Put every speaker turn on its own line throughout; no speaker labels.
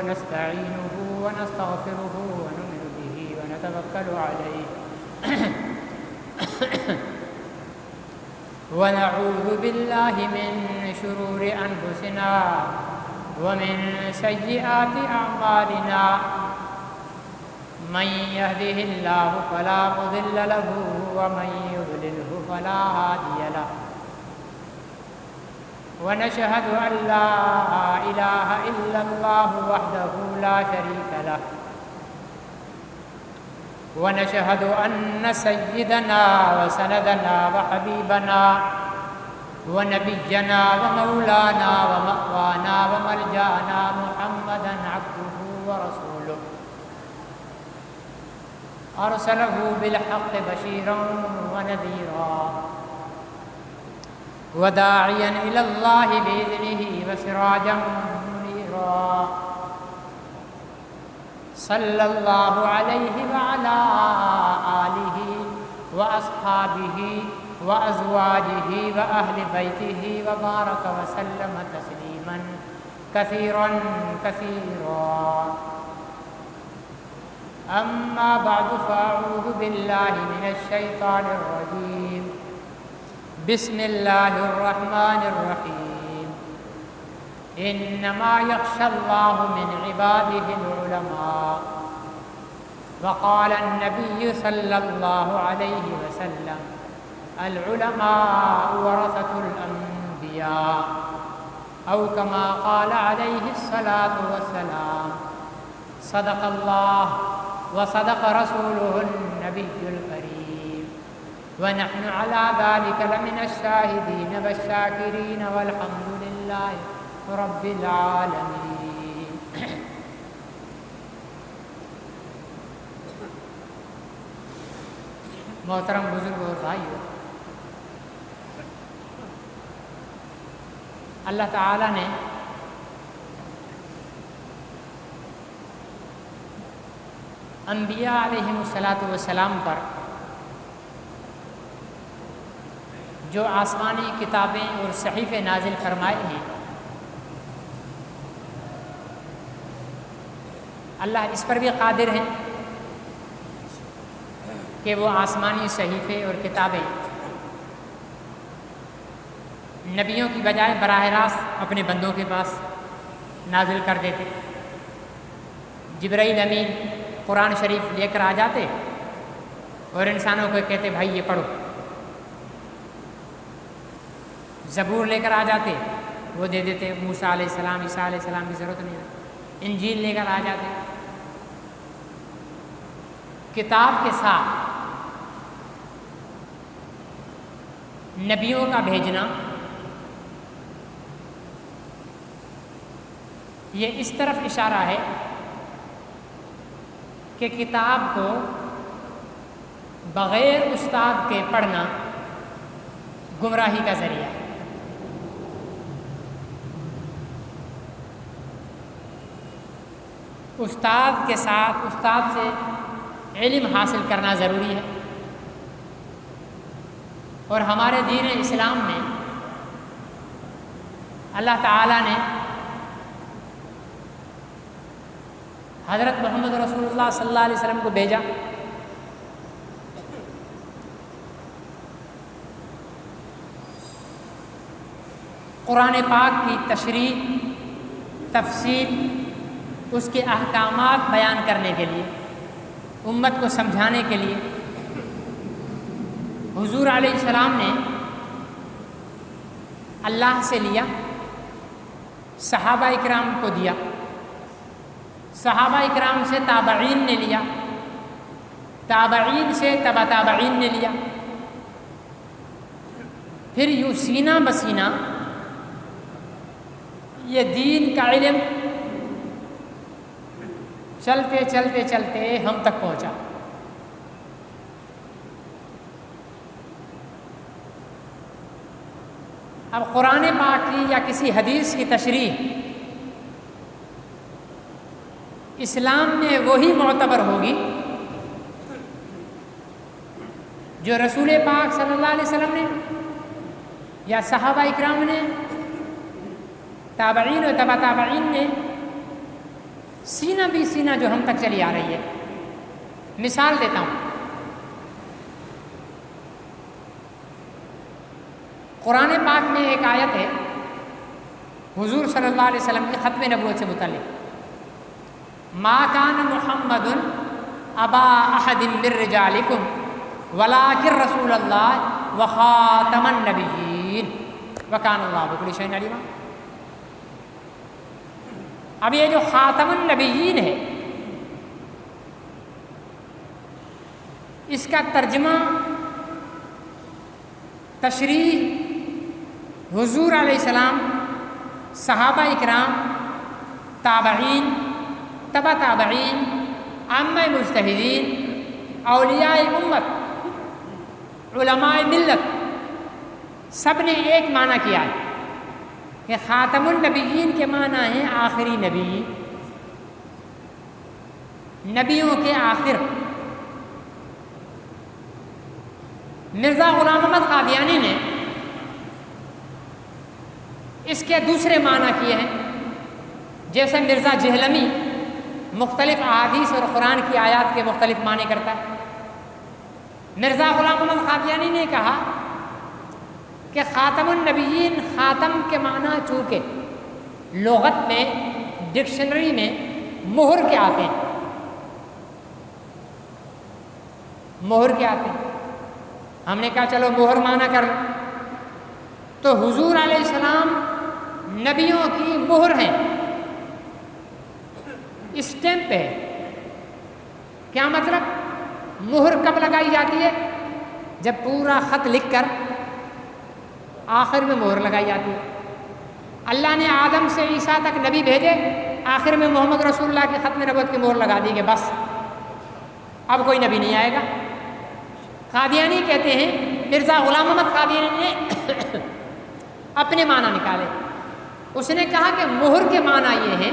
ونستعينه ونستغفره ونؤمن به ونتوكل عليه ونعوذ بالله من شرور أنفسنا ومن سيئات أعمالنا من يهده الله فلا مضل له ومن يضلله فلا هادي له ونشهد أن لا إله إلا الله وحده لا شريك له ونشهد أن سيدنا وسندنا وحبيبنا ونبينا ومولانا ومأوانا وملجأنا محمدا عبده ورسوله أرسله بالحق بشيرا ونذيرا وداعيا إلى الله بإذنه وسراجا منيرا صلى الله عليه وعلى آله وأصحابه وأزواجه وأهل بيته وبارك وسلم تسليما كثيرا كثيرا أما بعد فأعوذ بالله من الشيطان الرجيم بسم الله الرحمن الرحيم إنما يخشى الله من عباده العلماء وقال النبي صلى الله عليه وسلم العلماء ورثة الأنبياء أو كما قال عليه الصلاة والسلام صدق الله وصدق رسوله النبي الكريم ونحن على ذلك لمن الشاهدين والشاكرين والحمد لله رب العالمين. محترم بزرگ اور بھائیو، اللہ تعالیٰ نے انبیاء علیہم السلام پر جو آسمانی کتابیں اور صحیفے نازل فرمائے ہیں، اللہ اس پر بھی قادر ہیں کہ وہ آسمانی صحیفے اور کتابیں نبیوں کی بجائے براہ راست اپنے بندوں کے پاس نازل کر دیتے. جبرائیل امین قرآن شریف لے کر آ جاتے اور انسانوں کو کہتے بھائی یہ پڑھو. زبور لے کر آ جاتے، وہ دے دیتے موسیٰ علیہ السلام، عیسیٰ علیہ السلام کی ضرورت نہیں ہے. انجیل لے کر آ جاتے. کتاب کے ساتھ نبیوں کا بھیجنا یہ اس طرف اشارہ ہے کہ کتاب کو بغیر استاد کے پڑھنا گمراہی کا ذریعہ ہے. استاد کے ساتھ، استاد سے علم حاصل کرنا ضروری ہے. اور ہمارے دین اسلام میں اللہ تعالیٰ نے حضرت محمد رسول اللہ صلی اللہ علیہ وسلم کو بھیجا. قرآن پاک کی تشریح، تفسیر، اس کے احکامات بیان کرنے کے لیے، امت کو سمجھانے کے لیے حضور علیہ السلام نے اللہ سے لیا، صحابہ اکرام کو دیا، صحابہ اکرام سے تابعین نے لیا، تابعین سے تبع تابعین نے لیا، پھر یوں سینہ بسینہ یہ دین کا علم چلتے چلتے چلتے ہم تک پہنچا. اب قرآن پاک کی یا کسی حدیث کی تشریح اسلام میں وہی معتبر ہوگی جو رسول پاک صلی اللہ علیہ وسلم نے یا صحابہ اکرام نے، تابعین و تبع تابعین نے سینہ بھی سینہ جو ہم تک چلی آ رہی ہے. مثال دیتا ہوں. قرآن پاک میں ایک آیت ہے حضور صلی اللہ علیہ وسلم کی ختم نبوت سے متعلق. ما کان محمد ابا احد من رجالکم ولکن رسول اللہ وخاتم النبیین وکان اللہ بکل شیء علیما. اب یہ جو خاتم النبیین ہے اس کا ترجمہ تشریح حضور علیہ السلام، صحابہ اکرام، تابعین، تبع تابعین، عامہ مجتہدین، اولیاء امت، علماء ملت، سب نے ایک معنی کیا ہے کہ خاتم النبیین کے معنی ہیں آخری نبی، نبیوں کے آخر. مرزا غلام احمد قادیانی نے اس کے دوسرے معنی کیے ہیں. جیسے مرزا جہلمی مختلف احادیث اور قرآن کی آیات کے مختلف معنی کرتا ہے، مرزا غلام احمد قادیانی نے کہا کہ خاتم النبیین، خاتم کے معنی چونکہ لغت میں، ڈکشنری میں مہر کے آتے ہیں، مہر کے آتے ہیں. ہم نے کہا چلو مہر معنی کر لو. تو حضور علیہ السلام نبیوں کی مہر ہیں، اسٹیمپ ہے. کیا مطلب؟ مہر کب لگائی جاتی ہے؟ جب پورا خط لکھ کر آخر میں مہر لگائی جاتی ہے. اللہ نے آدم سے عیسیٰ تک نبی بھیجے، آخر میں محمد رسول اللہ کے ختم نبوت کی مہر لگا دی کہ بس اب کوئی نبی نہیں آئے گا. قادیانی کہتے ہیں، مرزا غلام احمد قادیانی نے اپنے معنی نکالے. اس نے کہا کہ مہر کے معنی یہ ہیں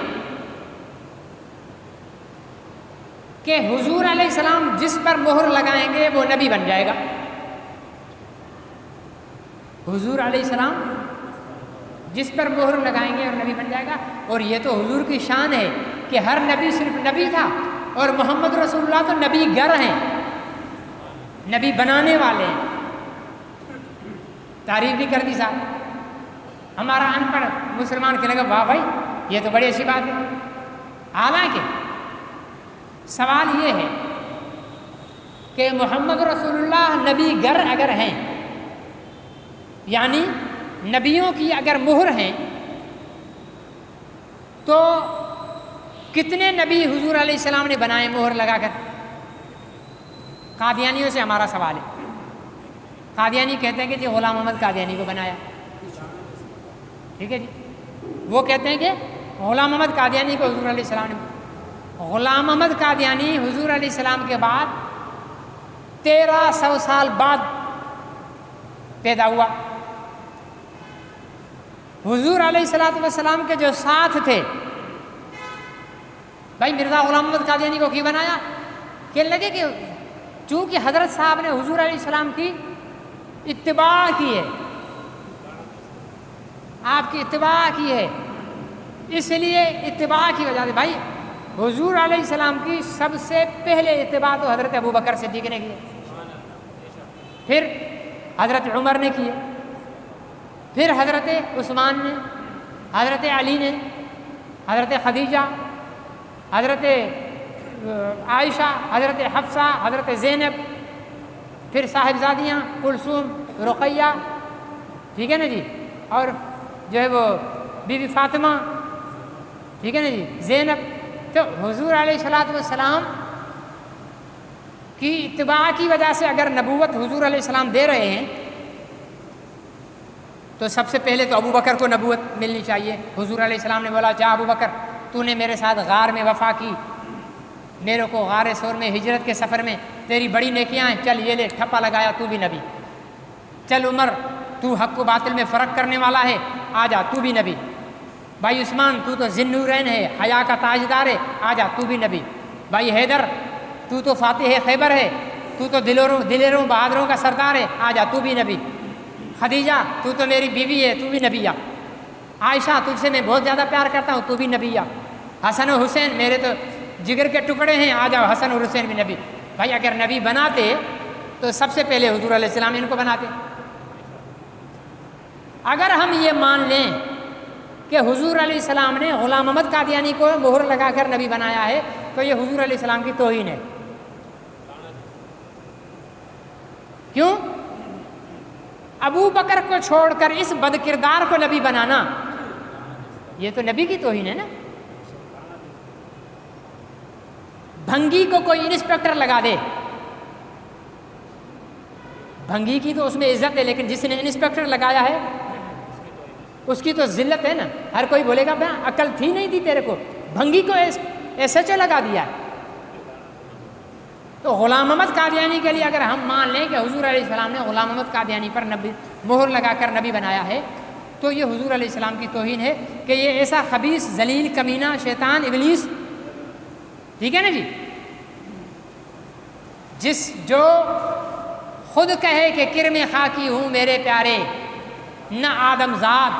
کہ حضور علیہ السلام جس پر مہر لگائیں گے وہ نبی بن جائے گا. حضور علیہ السلام جس پر مہر لگائیں گے اور نبی بن جائے گا. اور یہ تو حضور کی شان ہے کہ ہر نبی صرف نبی تھا اور محمد رسول اللہ تو نبی گر ہیں، نبی بنانے والے ہیں. تعریف بھی کر دی صاحب. ہمارا ان پڑھ مسلمان کہنے لگا واہ بھائی یہ تو بڑی اچھی بات ہے. حالانکہ سوال یہ ہے کہ محمد رسول اللہ نبی گر اگر ہیں، یعنی نبیوں کی اگر مہر ہیں، تو کتنے نبی حضور علیہ السلام نے بنائے مہر لگا کر؟ قادیانیوں سے ہمارا سوال ہے. قادیانی کہتے ہیں کہ جی غلام احمد قادیانی کو بنایا، ٹھیک ہے جی. وہ کہتے ہیں کہ غلام احمد قادیانی کو حضور علیہ السلام نے. غلام احمد قادیانی حضور علیہ السلام کے بعد 1300 سال بعد پیدا ہوا. حضور علیہ السلام کے جو ساتھ تھے، بھائی مرزا غلام احمد قادیانی کو کی بنایا؟ کہنے لگے کہ چونکہ حضرت صاحب نے حضور علیہ السلام کی اتباع کی ہے، آپ کی اتباع کی ہے، اس لیے اتباع کی وجہ سے بھائی حضور علیہ السلام کی سب سے پہلے اتباع تو حضرت ابوبکر صدیق نے کی، پھر حضرت عمر نے کی، پھر حضرت عثمان نے، حضرت علی نے، حضرت خدیجہ، حضرت عائشہ، حضرت حفصہ، حضرت زینب، پھر صاحبزادیاں کلثوم، رقیہ، ٹھیک ہے نا جی، اور جو ہے وہ بی بی فاطمہ، ٹھیک ہے نا جی، زینب. تو حضور علیہ السلام کی اتباع کی وجہ سے اگر نبوت حضور علیہ السلام دے رہے ہیں تو سب سے پہلے تو ابو بکر کو نبوت ملنی چاہیے. حضور علیہ السلام نے بولا جا ابو بکر تو نے میرے ساتھ غار میں وفا کی، میرے کو غار سور میں ہجرت کے سفر میں تیری بڑی نیکیاں ہیں، چل یہ لے ٹھپا لگایا تو بھی نبی. چل عمر تو حق و باطل میں فرق کرنے والا ہے، آ جا تو بھی نبی. بھائی عثمان تو ذی النورین ہے، حیا کا تاجدار ہے، آ جا تو بھی نبی. بھائی حیدر تو تو فاتح خیبر ہے، تو تو دلیروں بہادروں کا سردار ہے، آ جا تو بھی نبی. خدیجہ تو تو میری بیوی ہے، تو بھی نبی آ. عائشہ تجھ سے میں بہت زیادہ پیار کرتا ہوں، تو بھی نبی آ. حسن و حسین میرے تو جگر کے ٹکڑے ہیں، آ جاؤ حسن اور حسین بھی نبی۔ بھائی اگر نبی بناتے تو سب سے پہلے حضور علیہ السلام ان کو بناتے۔ اگر ہم یہ مان لیں کہ حضور علیہ السلام نے غلام احمد قادیانی کو مہر لگا کر نبی بنایا ہے تو یہ حضور علیہ السلام کی توہین ہے۔ کیوں؟ ابو بکر کو چھوڑ کر اس بد کردار کو نبی بنانا، یہ تو نبی کی توہین ہے نا۔ بھنگی کو کوئی انسپیکٹر لگا دے، بھنگی کی تو اس میں عزت ہے، لیکن جس نے انسپیکٹر لگایا ہے اس کی تو ذلت ہے نا۔ ہر کوئی بولے گا بھائی عقل تھی نہیں تھی تیرے کو، بھنگی کو ایس ایچ او لگا دیا۔ تو غلام احمد قادیانی کے لیے اگر ہم مان لیں کہ حضور علیہ السلام نے غلام احمد قادیانی پر نبی مہر لگا کر نبی بنایا ہے تو یہ حضور علیہ السلام کی توہین ہے کہ یہ ایسا خبیث ذلیل کمینہ شیطان ابلیس، ٹھیک ہے نا جی، جو خود کہے کہ کرم خاکی ہوں میرے پیارے، نہ آدم زاد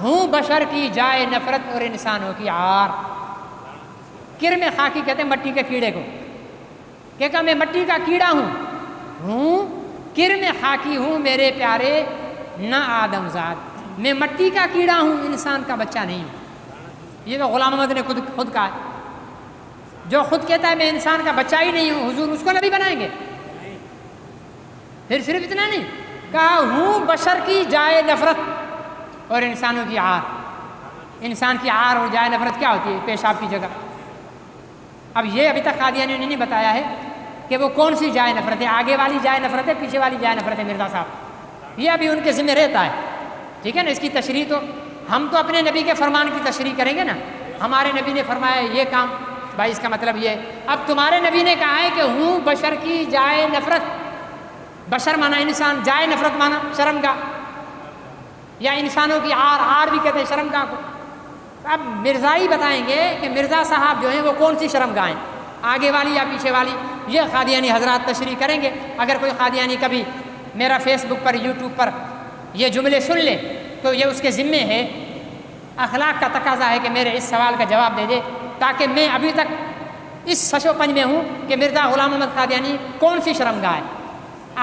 ہوں بشر کی جائے نفرت اور انسانوں کی عار۔ کرم خاکی کہتے ہیں مٹی کے کیڑے کو، کہ میں مٹی کا کیڑا ہوں، کرم خاکی ہوں میرے پیارے نہ آدم زاد، میں مٹی کا کیڑا ہوں، انسان کا بچہ نہیں ہوں۔ یہ تو غلام احمد نے خود کہا ہے۔ جو خود کہتا ہے میں انسان کا بچہ ہی نہیں ہوں، حضور اس کو نبی بنائیں گے؟ پھر صرف اتنا نہیں کہا ہوں بشر کی جائے نفرت اور انسانوں کی عار۔ انسان کی عار اور جائے نفرت کیا ہوتی ہے؟ پیشاب کی جگہ۔ اب یہ ابھی تک قادیانی نے نہیں بتایا ہے کہ وہ کون سی جائے نفرت ہے، آگے والی جائے نفرت ہے، پیچھے والی جائے نفرت ہے مرزا صاحب، یہ ابھی ان کے ذمہ رہتا ہے، ٹھیک ہے نا۔ اس کی تشریح تو ہم تو اپنے نبی کے فرمان کی تشریح کریں گے نا، ہمارے نبی نے فرمایا یہ کام، بھائی اس کا مطلب یہ ہے۔ اب تمہارے نبی نے کہا ہے کہ ہوں بشر کی جائے نفرت، بشر مانا انسان، جائے نفرت مانا شرمگاہ، یا انسانوں کی عار بھی کہتے ہیں شرمگاہ کو۔ اب مرزائی بتائیں گے کہ مرزا صاحب جو ہیں وہ کون سی شرمگاہ ہیں، آگے والی یا پیچھے والی، یہ قادیانی حضرات تشریح کریں گے۔ اگر کوئی قادیانی کبھی میرا فیس بک پر یوٹیوب پر یہ جملے سن لے تو یہ اس کے ذمے ہے، اخلاق کا تقاضا ہے کہ میرے اس سوال کا جواب دے دے، تاکہ میں ابھی تک اس سش و پنج میں ہوں کہ مرزا غلام احمد قادیانی کون سی شرمگاہ ہے،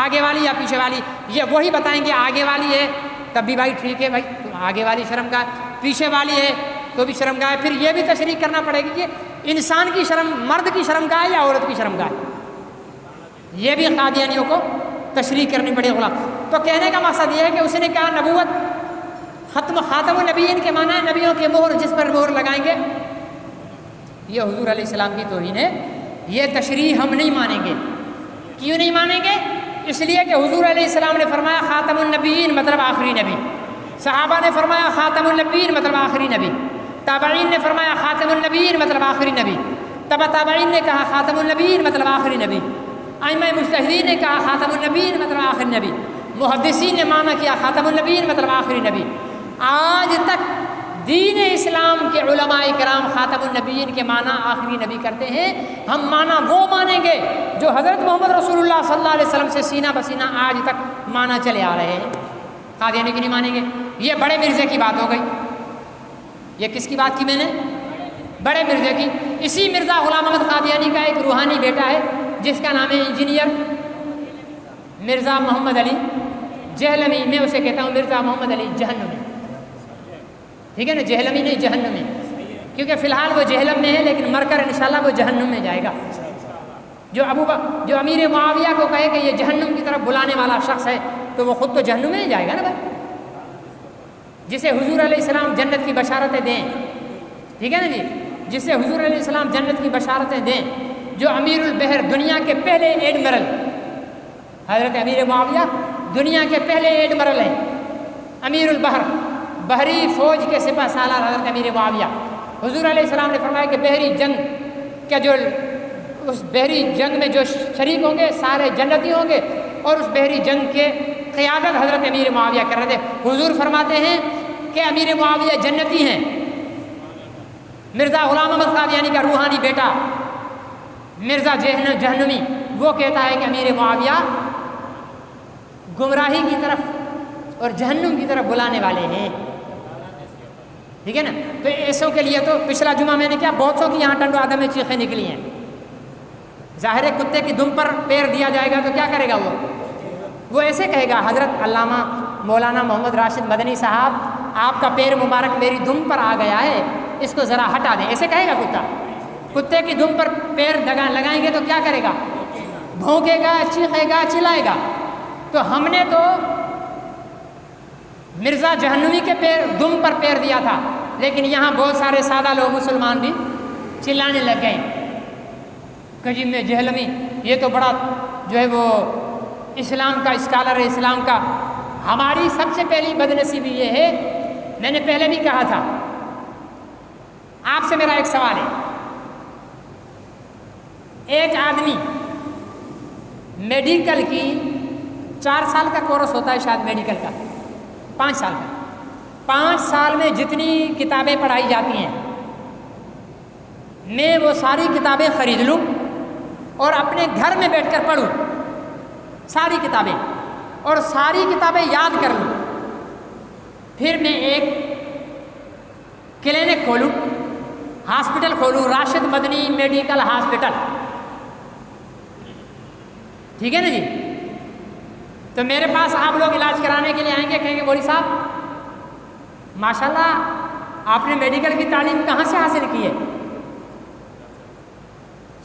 آگے والی یا پیچھے والی۔ یہ وہی بتائیں گے آگے والی ہے تب بھی بھائی ٹھیک ہے، بھائی آگے والی شرمگاہ، پیچھے والی ہے تو بھی شرمگاہ ہے۔ پھر یہ بھی تشریح کرنا پڑے گی کہ انسان کی شرم، مرد کی شرمگاہ ہے یا عورت کی شرمگاہ ہے، یہ بھی قادیانیوں کو تشریح کرنی پڑے غلام۔ تو کہنے کا مقصد یہ ہے کہ اس نے کہا نبوت خاتم النبیین کے معنی ہے نبیوں کے مہر، جس پر مہر لگائیں گے یہ حضور علیہ السلام کی توہین ہے۔ یہ تشریح ہم نہیں مانیں گے۔ کیوں نہیں مانیں گے؟ اس لیے کہ حضور علیہ السلام نے فرمایا خاتم النبیین مطلب آخری نبی، صحابہ نے فرمایا خاتم النبیین مطلب آخری نبی، تابعین نے فرمایا خاتم النبیین مطلب آخری نبی، تبع تابعین نے کہا خاتم النبیین مطلب آخری نبی، ائمہ مجتہدین نے کہا خاتم النبیین مطلب آخری نبی، محدثین نے معنی کیا خاتم النبیین مطلب آخری نبی۔ آج تک دین اسلام کے علماء کرام خاتم النبیین کے معنی آخری نبی کرتے ہیں۔ ہم معنی وہ مانیں گے جو حضرت محمد رسول اللہ صلی اللہ علیہ وسلم سے سینہ بسینہ آج تک مانا چلے آ رہے ہیں، قادیانی کی نہیں مانیں گے۔ یہ بڑے مرزے کی بات ہو گئی۔ یہ کس کی بات کی میں نے؟ بڑے مرزے کی۔ اسی مرزا غلام احمد قادیانی کا ایک روحانی بیٹا ہے جس کا نام ہے انجینئر مرزا محمد علی جہلمی، میں اسے کہتا ہوں مرزا محمد علی جہنمی، ٹھیک ہے نا، جہلمی نہیں جہنمی، کیونکہ فی الحال وہ جہلم میں ہے لیکن مر کر انشاءاللہ وہ جہنم میں جائے گا۔ جو امیر معاویہ کو کہے کہ یہ جہنم کی طرف بلانے والا شخص ہے تو وہ خود تو جہنم میں ہی جائے گا نا بھائی۔ جسے حضور علیہ السلام جنت کی بشارتیں دیں، ٹھیک ہے نا جی، جسے حضور علیہ السلام جنت کی بشارتیں دیں، جو امیر البحر دنیا کے پہلے ایڈمرل، حضرت امیر معاویہ دنیا کے پہلے ایڈمرل ہیں، امیر البحر، بحری فوج کے سپہ سالار حضرت امیر معاویہ۔ حضور علیہ السلام نے فرمایا کہ بحری جنگ کا جو اس بحری جنگ میں جو شریک ہوں گے سارے جنتی ہوں گے، اور اس بحری جنگ کے قیادت حضرت امیر معاویہ کر رہے تھے۔ حضور فرماتے ہیں کہ امیر معاویہ جنتی ہیں۔ مرزا غلام احمد قادیانی کا روحانی بیٹا مرزا جہنمی وہ کہتا ہے کہ امیر معاویہ گمراہی کی طرف اور جہنم کی طرف بلانے والے ہیں۔ ٹھیک ہے نا. تو ایسوں کے لیے تو پچھلا جمعہ میں نے کیا بہت سو کی یہاں ٹنڈو آدم میں چیخیں نکلی ہیں. ظاہر ہے کتے کی دم پر پیر دیا جائے گا تو کیا کرے گا وہ ایسے کہے گا حضرت علامہ مولانا محمد راشد مدنی صاحب آپ کا پیر مبارک میری دم پر آ گیا ہے, اس کو ذرا ہٹا دیں, ایسے کہے گا کتا. کتے کی دم پر پیر لگائیں گے تو کیا کرے گا, بھونکے گا, چیخے گا, چلائے گا. تو ہم نے تو مرزا جہنمی کے دم پر پیر دیا تھا, لیکن یہاں بہت سارے سادہ لوگ مسلمان بھی چلانے لگ گئے کہ جی میں جہلمی, یہ تو بڑا جو ہے وہ اسلام کا اسکالر ہے, اسلام کا. ہماری سب سے پہلی بدنصیبی یہ ہے, میں نے پہلے بھی کہا تھا, آپ سے میرا ایک سوال ہے. ایک آدمی میڈیکل کی 4 سال کا کورس ہوتا ہے شاید میڈیکل کا, 5 سال کا, 5 سال میں جتنی کتابیں پڑھائی جاتی ہیں میں وہ ساری کتابیں خرید لوں اور اپنے گھر میں بیٹھ کر پڑھوں ساری کتابیں, اور ساری کتابیں یاد کر لوں. پھر میں ایک کلینک کھولوں, ہاسپٹل کھولوں, راشد مدنی میڈیکل ہاسپٹل. ٹھیک ہے نا جی. تو میرے پاس آپ لوگ علاج کرانے کے لیے آئیں گے, کہیں گے مولوی صاحب ماشاءاللہ آپ نے میڈیکل کی تعلیم کہاں سے حاصل کی ہے؟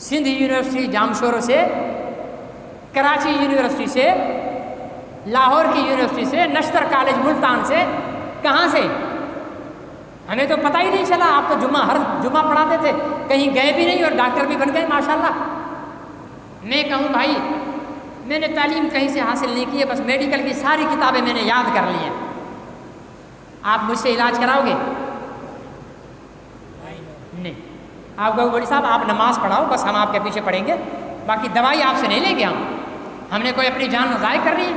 سندھ یونیورسٹی جامشورو سے, کراچی یونیورسٹی سے, لاہور کی یونیورسٹی سے, نشتر کالج ملتان سے. کہاں سے؟ ہمیں تو پتہ ہی نہیں چلا. آپ تو ہر جمعہ پڑھاتے تھے, کہیں گئے بھی نہیں اور ڈاکٹر بھی بن گئے ماشاءاللہ. میں کہوں بھائی میں نے تعلیم کہیں سے حاصل نہیں کی ہے, بس میڈیکل کی ساری کتابیں میں نے یاد کر لی ہیں. آپ مجھ سے علاج کراؤ گے؟ نہیں. آپ کہو بولی صاحب آپ نماز پڑھاؤ, بس ہم آپ کے پیچھے پڑھیں گے, باقی دوائی آپ سے نہیں لیں گے. ہم نے کوئی اپنی جان ضائع کرنی ہے؟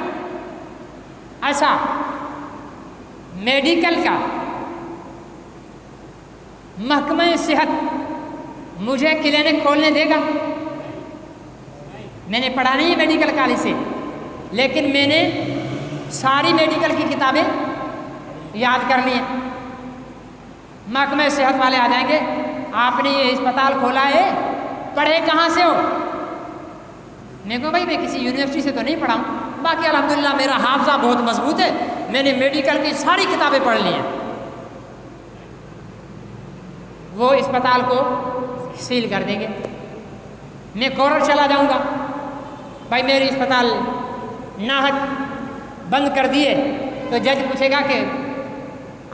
ایسا میڈیکل کا محکمہ صحت مجھے کلینک کھولنے دے گا؟ میں نے پڑھا نہیں ہے میڈیکل کالج سے, لیکن میں نے ساری میڈیکل کی کتابیں یاد کر لی ہیں. محکمہ صحت والے آ جائیں گے, آپ نے یہ اسپتال کھولا ہے, پڑھے کہاں سے ہو؟ میں کہوں بھائی میں کسی یونیورسٹی سے تو نہیں پڑھا ہوں, باقی الحمدللہ میرا حافظہ بہت مضبوط ہے, میں نے میڈیکل کی ساری کتابیں پڑھ لی ہیں. وہ اسپتال کو سیل کر دیں گے. میں کورٹ چلا جاؤں گا, بھائی میری اسپتال ناحق بند کر دیے, تو جج پوچھے گا کہ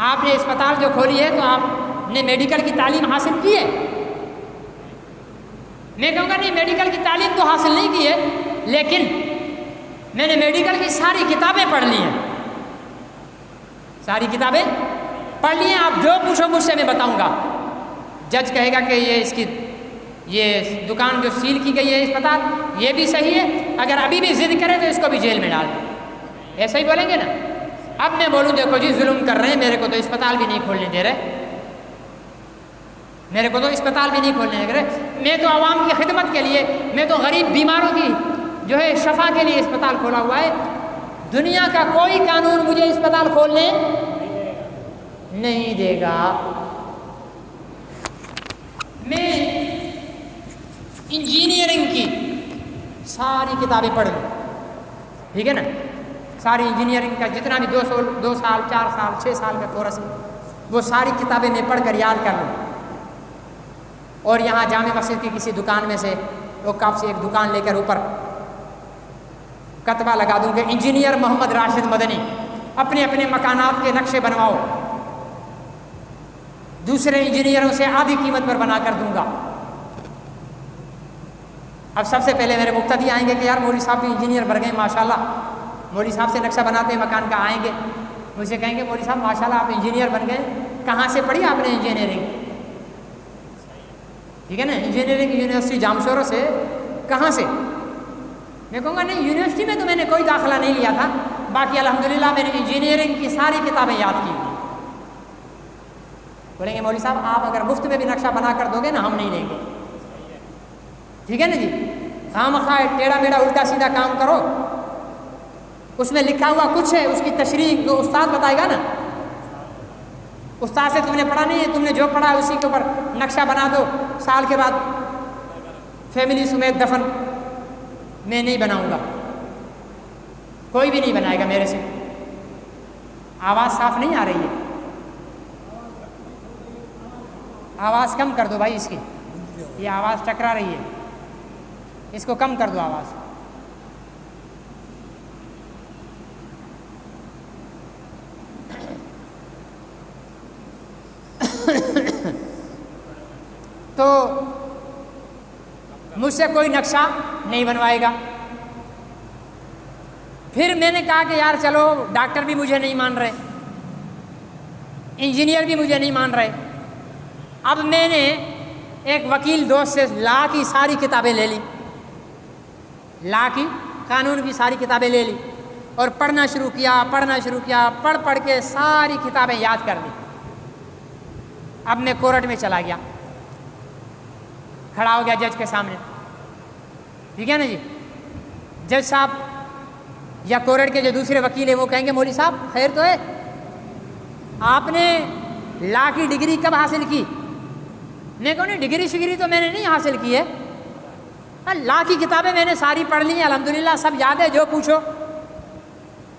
آپ نے اسپتال جو کھولی ہے تو آپ نے میڈیکل کی تعلیم حاصل کی ہے؟ میں کہوں گا نہیں, میڈیکل کی تعلیم تو حاصل نہیں کی ہے, لیکن میں نے میڈیکل کی ساری کتابیں پڑھ لی ہیں. ساری کتابیں پڑھ لی ہیں, آپ جو پوچھو مجھ سے میں بتاؤں گا. جج کہے گا کہ یہ دکان جو سیل کی گئی ہے اسپتال, یہ بھی صحیح ہے, اگر ابھی بھی ضد کرے تو اس کو بھی جیل میں ڈال دیں. ایسا ہی بولیں گے نا. اب میں بولوں دیکھو جی ظلم کر رہے ہیں, میرے کو تو اسپتال بھی نہیں کھولنے دے رہے, میرے کو تو اسپتال بھی نہیں کھولنے دے رہے. میں تو عوام کی خدمت کے لیے, میں تو غریب بیماروں کی جو ہے شفا کے لیے اسپتال کھولا ہوا ہے. دنیا کا کوئی قانون مجھے اسپتال کھولنے نہیں دے گا. میں انجینئرنگ کی ساری کتابیں پڑھ لوں, ٹھیک ہے نا, ساری انجینئرنگ کا جتنا بھی 2 سال 4 سال 6 سال کا کورس ہے, وہ ساری کتابیں میں پڑھ کر یاد کر لوں. اور یہاں جامع مسجد کی کسی دکان میں سے اوقاف سے ایک دکان لے کر اوپر کتبہ لگا دوں کہ انجینئر محمد راشد مدنی, اپنے اپنے مکانات کے نقشے بنواؤ, دوسرے انجینئروں سے آدھی قیمت پر بنا کر دوں گا. اب سب سے پہلے میرے مقتدی آئیں گے کہ یار مولوی صاحب بھی انجینئر بن گئے ماشاءاللہ, مولوی صاحب سے نقشہ بناتے ہیں مکان کا. آئیں گے مجھ سے کہیں گے مولوی صاحب ماشاءاللہ آپ انجینئر بن گئے, کہاں سے پڑھی آپ نے انجینئرنگ؟ ٹھیک ہے نا, انجینئرنگ یونیورسٹی جامشورو سے. کہاں سے؟ میں کہوں گا نہیں یونیورسٹی میں تو میں نے کوئی داخلہ نہیں لیا تھا, باقی الحمدللہ میں نے انجینئرنگ کی ساری کتابیں یاد کی. بولیں گے مولوی صاحب آپ اگر مفت میں بھی نقشہ بنا کر دو گے نا, ہم نہیں لیں گے. ٹھیک ہے نا جی. خواہ ٹیڑھا میڑھا الٹا سیدھا کام کرو, اس میں لکھا ہوا کچھ ہے, اس کی تشریح جو استاد بتائے گا نا, استاد سے تم نے پڑھا نہیں ہے، تم نے جو پڑھا اسی کے اوپر نقشہ بنا دو، سال کے بعد فیملی سمیت دفن میں نہیں بناؤں گا، کوئی بھی نہیں بنائے گا میرے سے۔ آواز صاف نہیں آ رہی ہے، آواز کم کر دو بھائی اس کی، یہ آواز ٹکرا رہی ہے، اس کو کم کر دو آواز۔ تو مجھ سے کوئی نقشہ نہیں بنوائے گا۔ پھر میں نے کہا کہ یار چلو ڈاکٹر بھی مجھے نہیں مان رہے، انجینئر بھی مجھے نہیں مان رہے۔ اب میں نے ایک وکیل دوست سے لا کی ساری کتابیں لے لی، لا کی قانون کی ساری کتابیں لے لی اور پڑھنا شروع کیا، پڑھ پڑھ کے ساری کتابیں یاد کر لی۔ اب میں کورٹ میں چلا گیا، کھڑا ہو گیا جج کے سامنے، ٹھیک ہے نا جی۔ جج صاحب یا کورٹ کے جو دوسرے وکیل ہیں وہ کہیں گے مولوی صاحب خیر تو ہے، آپ نے لا کی ڈگری کب حاصل کی؟ میں کہوں نہیں ڈگری شگری تو میں نے نہیں حاصل کی ہے، لا کی کتابیں میں نے ساری پڑھ لی ہیں الحمدللہ، سب یاد ہے، جو پوچھو۔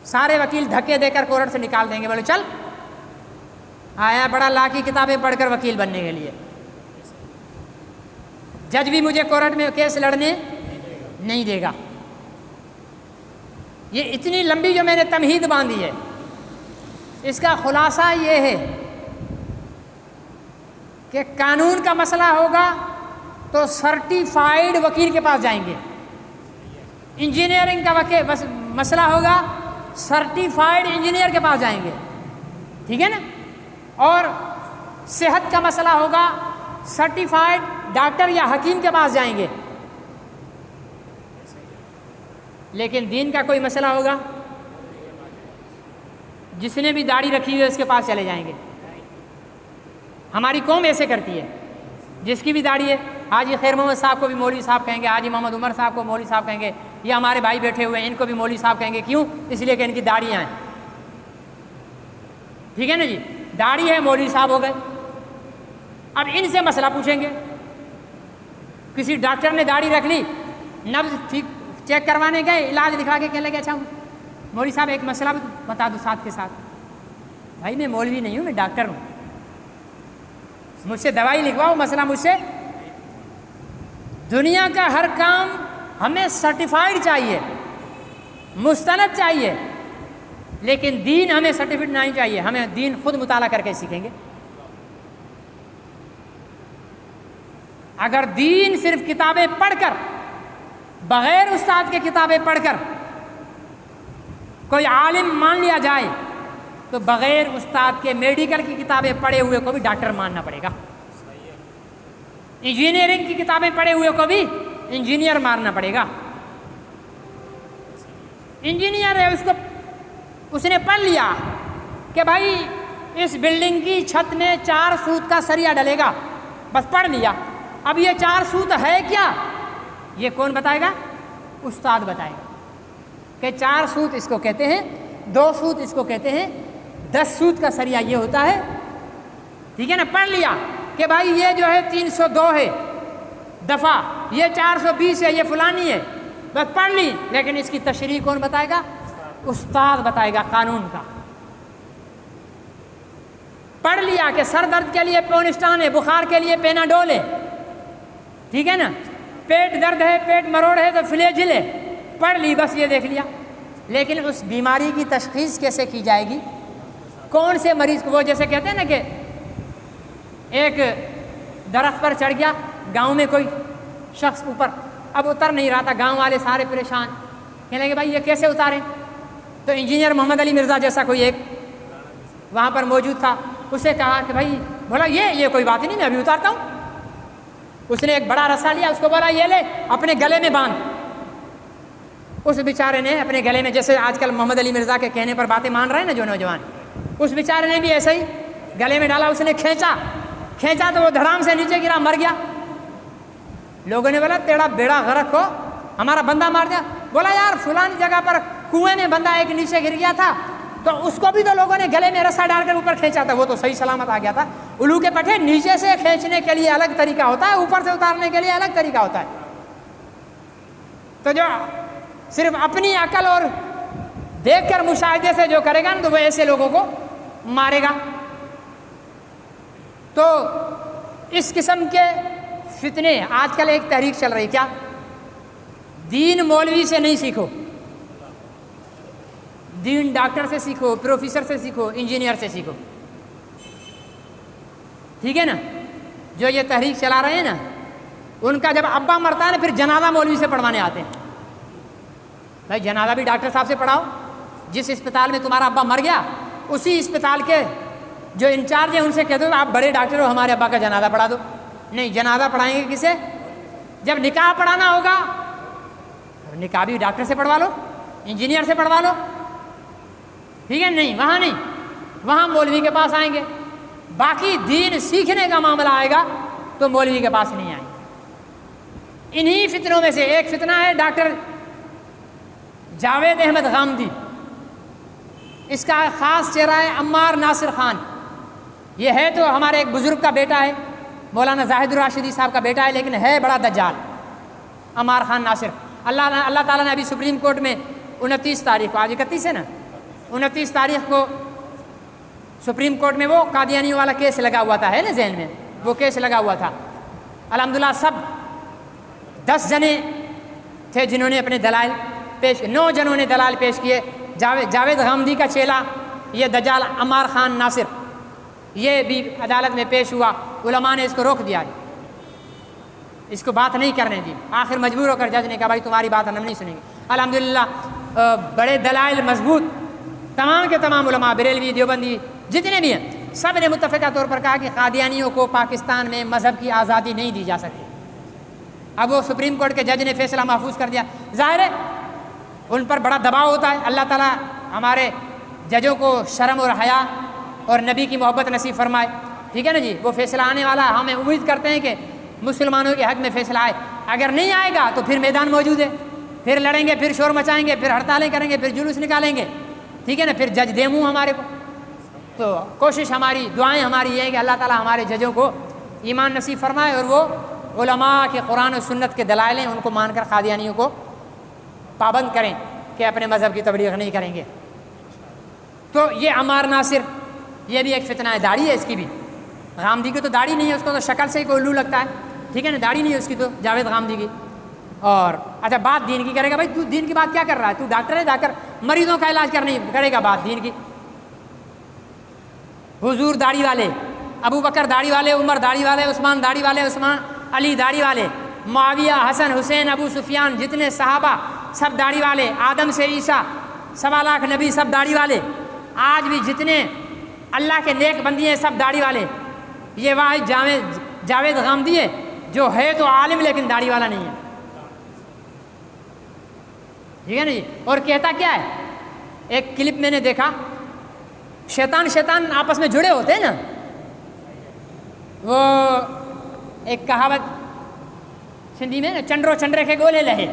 سارے وکیل دھکے دے کر کورٹ سے نکال دیں گے، بولے چل آیا بڑا لا کی کتابیں پڑھ کر وکیل بننے کے لیے۔ جج بھی مجھے کورٹ میں کیس لڑنے نہیں دے گا۔ یہ اتنی لمبی جو میں نے تمہید باندھی ہے، اس کا خلاصہ یہ ہے کہ قانون کا مسئلہ ہوگا تو سرٹیفائیڈ وکیل کے پاس جائیں گے، انجینئرنگ کا مسئلہ ہوگا سرٹیفائیڈ انجینئر کے پاس جائیں گے، ٹھیک ہے نا، اور صحت کا مسئلہ ہوگا سرٹیفائیڈ ڈاکٹر یا حکیم کے پاس جائیں گے، لیکن دین کا کوئی مسئلہ ہوگا جس نے بھی داڑھی رکھی ہوئی ہے اس کے پاس چلے جائیں گے۔ ہماری قوم ایسے کرتی ہے، جس کی بھی داڑھی ہے حاجی خیر محمد صاحب کو بھی مولوی صاحب کہیں گے، حاجی محمد عمر صاحب کو مولوی صاحب کہیں گے، یا ہمارے بھائی بیٹھے ہوئے ہیں ان کو بھی مولوی صاحب کہیں گے۔ کیوں؟ اس لیے کہ ان کی داڑھیاں ہیں، ٹھیک ہے نا جی، داڑھی ہے مولوی صاحب ہو گئے۔ اب ان سے مسئلہ پوچھیں گے، کسی ڈاکٹر نے داڑھی رکھ لی، نبض ٹھیک چیک کروانے گئے، علاج لکھا کے کہنے لگے اچھا مولوی صاحب ایک مسئلہ بھی بتا دو ساتھ کے ساتھ۔ بھائی میں مولوی نہیں ہوں، میں ڈاکٹر ہوں، مجھ سے دوائی لکھواؤ، مسئلہ مجھ سے۔ دنیا کا ہر کام ہمیں سرٹیفائیڈ چاہیے، مستند چاہیے، لیکن دین ہمیں سرٹیفائیڈ نہیں چاہیے، ہمیں دین خود مطالعہ کر کے سیکھیں گے۔ اگر دین صرف کتابیں پڑھ کر، بغیر استاد کے کتابیں پڑھ کر کوئی عالم مان لیا جائے تو بغیر استاد کے میڈیکل کی کتابیں پڑھے ہوئے کو بھی ڈاکٹر ماننا پڑے گا، انجینئرنگ کی کتابیں پڑھے ہوئے کو بھی انجینئر ماننا پڑے گا۔ انجینئر ہے، اس نے پڑھ لیا کہ بھائی اس بلڈنگ کی چھت میں 4 سوت کا سریا ڈلے گا، بس پڑھ لیا۔ اب یہ 4 سوت ہے کیا، یہ کون بتائے گا؟ استاد بتائے گا کہ 4 سوت اس کو کہتے ہیں، 2 سوت اس کو کہتے ہیں، 10 سوت کا سریا یہ ہوتا ہے، ٹھیک ہے نا۔ پڑھ لیا کہ بھائی یہ جو ہے 302 ہے دفعہ، یہ 420 ہے، یہ فلانی ہے، بس پڑھ لی، لیکن اس کی تشریح کون بتائے گا؟ استاد بتائے گا قانون کا۔ پڑھ لیا کہ سر درد کے لیے پونسٹان ہے، بخار کے لیے پیناڈول ہے، ٹھیک ہے نا، پیٹ درد ہے، پیٹ مروڑ ہے تو فلیجل ہے، پڑھ لی، بس یہ دیکھ لیا، لیکن اس بیماری کی تشخیص کیسے کی جائے گی؟ کون سے مریض کو؟ وہ جیسے کہتے ہیں نا کہ ایک درخت پر چڑھ گیا گاؤں میں کوئی شخص اوپر، اب اتر نہیں رہا تھا، گاؤں والے سارے پریشان، کہنے لگے بھائی یہ کیسے اتاریں؟ تو انجینئر محمد علی مرزا جیسا کوئی ایک وہاں پر موجود تھا، اسے کہا کہ بھائی، بولا یہ کوئی بات ہی نہیں، میں ابھی اتارتا ہوں۔ اس نے ایک بڑا رسا لیا، اس کو بولا یہ لے اپنے گلے میں باندھ۔ اس بیچارے نے اپنے گلے میں، جیسے آج کل محمد علی مرزا کے کہنے پر باتیں مان رہے ہیں نا جو نوجوان، اس بیچارے نے بھی ایسے ہی گلے میں ڈالا، اس نے کھینچا تو وہ دھڑام سے نیچے گرا، مر گیا۔ لوگوں نے بولا تیرا بیڑا غرق ہو، ہمارا بندہ مار دیا۔ بولا یار فلانی جگہ پر کنویں میں بندہ ایک نیچے گر گیا تھا، تو اس کو بھی تو لوگوں نے گلے میں رسا ڈال کر اوپر کھینچا تھا، وہ تو صحیح سلامت آ گیا تھا۔ الو کے پٹھے نیچے سے کھینچنے کے لیے الگ طریقہ ہوتا ہے، اوپر سے اتارنے کے لیے الگ طریقہ ہوتا ہے۔ تو جو صرف اپنی عقل اور دیکھ کر مشاہدے سے جو کرے گا نا، تو وہ ایسے لوگوں کو مارے گا۔ تو اس قسم کے فتنے آج کل ایک تحریک چل رہی، کیا؟ دین مولوی سے نہیں سیکھو، دین ڈاکٹر سے سیکھو، پروفیسر سے سیکھو، انجینئر سے سیکھو، ٹھیک ہے نا؟ جو یہ تحریک چلا رہے ہیں نا، ان کا جب ابا مرتا ہے نا، پھر جنازہ مولوی سے پڑھوانے آتے ہیں۔ بھائی جنازہ بھی ڈاکٹر صاحب سے پڑھاؤ، جس اسپتال میں تمہارا ابا مر گیا اسی اسپتال کے جو انچارج ہیں ان سے کہہ دو آپ بڑے ڈاکٹر ہو، ہمارے ابا کا جنازہ پڑھا دو۔ نہیں، جنازہ پڑھائیں گے کسے؟ جب نکاح پڑھانا ہوگا نکاح بھی ڈاکٹر سے پڑھوا لو، انجینئر سے پڑھوا لو، ٹھیک ہے؟ نہیں، وہاں نہیں، وہاں مولوی کے پاس آئیں گے۔ باقی دین سیکھنے کا معاملہ آئے گا تو مولوی کے پاس نہیں آئیں گے۔ انہی فتنوں میں سے ایک فتنہ ہے ڈاکٹر جاوید احمد غامدی، اس کا خاص چہرہ ہے عمار ناصر خان۔ یہ ہے تو ہمارے ایک بزرگ کا بیٹا ہے، مولانا زاہد الراشدی صاحب کا بیٹا ہے، لیکن ہے بڑا دجال عمار خان ناصر۔ اللہ تعالیٰ نے ابھی سپریم کورٹ میں 29 تاریخ کو، آج 31 ہے نا، 29 تاریخ کو سپریم کورٹ میں وہ قادیانیوں والا کیس لگا ہوا تھا، ہے نا ذہن میں، وہ کیس لگا ہوا تھا۔ الحمدللہ سب 10 جنے تھے جنہوں نے اپنے دلائل پیش، 9 جنوں نے دلائل پیش کیے۔ جاوید غامدی کا چیلا یہ دجال عمار خان ناصر، یہ بھی عدالت میں پیش ہوا، علماء نے اس کو روک دیا، اس کو بات نہیں کرنے دی۔ آخر مجبور ہو کر جج نے کہا بھائی تمہاری بات ہم نہیں سنیں گے۔ الحمدللہ بڑے دلائل مضبوط، تمام کے تمام علماء بریلوی دیوبندی جتنے بھی ہیں سب نے متفقہ طور پر کہا کہ قادیانیوں کو پاکستان میں مذہب کی آزادی نہیں دی جا سکتی۔ اب وہ سپریم کورٹ کے جج نے فیصلہ محفوظ کر دیا، ظاہر ہے ان پر بڑا دباؤ ہوتا ہے۔ اللہ تعالیٰ ہمارے ججوں کو شرم اور حیا اور نبی کی محبت نصیب فرمائے، ٹھیک ہے نا جی؟ وہ فیصلہ آنے والا ہے، ہمیں امید کرتے ہیں کہ مسلمانوں کے حق میں فیصلہ آئے۔ اگر نہیں آئے گا تو پھر میدان موجود ہے، پھر لڑیں گے، پھر شور مچائیں گے، پھر ہڑتالیں کریں گے، پھر جلوس نکالیں گے، ٹھیک ہے نا؟ پھر جج دے منہ ہمارے کو۔ تو کوشش ہماری، دعائیں ہماری یہ ہے کہ اللہ تعالیٰ ہمارے ججوں کو ایمان نصیب فرمائے اور وہ علماء کے قرآن و سنت کے دلائل ہیں ان کو مان کر قادیانیوں کو پابند کریں کہ اپنے مذہب کی تبلیغ نہیں کریں گے۔ تو یہ عمار ناصر یہ بھی ایک فتنہ ہے، داڑھی ہے اس کی بھی۔ غامدی کی تو داڑھی نہیں ہے، اس کو تو شکل سے ہی کوئی الو لگتا ہے، ٹھیک ہے نا؟ داڑھی نہیں ہے اس کی تو، جاوید غامدی کی۔ اور اچھا بات دین کی کرے گا، بھائی تو دین کی بات کیا کر رہا ہے؟ تو ڈاکٹر ہے، جا کر مریضوں کا علاج کرے گا، بات دین کی۔ حضور داڑھی والے، ابو بکر داڑھی والے، عمر داڑھی والے، عثمان داڑھی والے، عثمان علی داڑھی والے، معاویہ، حسن، حسین، ابو سفیان، جتنے صحابہ سب داڑھی والے، آدم سے عیسیٰ 1.25 لاکھ نبی سب داڑھی والے، آج بھی جتنے اللہ کے نیک بندی ہیں سب داڑھی والے۔ یہ واحد جاوید غامدی ہے جو ہے تو عالم لیکن داڑھی والا نہیں ہے، ٹھیک ہے نا جی؟ اور کہتا کیا ہے، ایک کلپ میں نے دیکھا، شیطان آپس میں جڑے ہوتے ہیں نا، وہ ایک کہاوت سندھی میں نا، چنڈرو چنڈرے کے گولے لہے،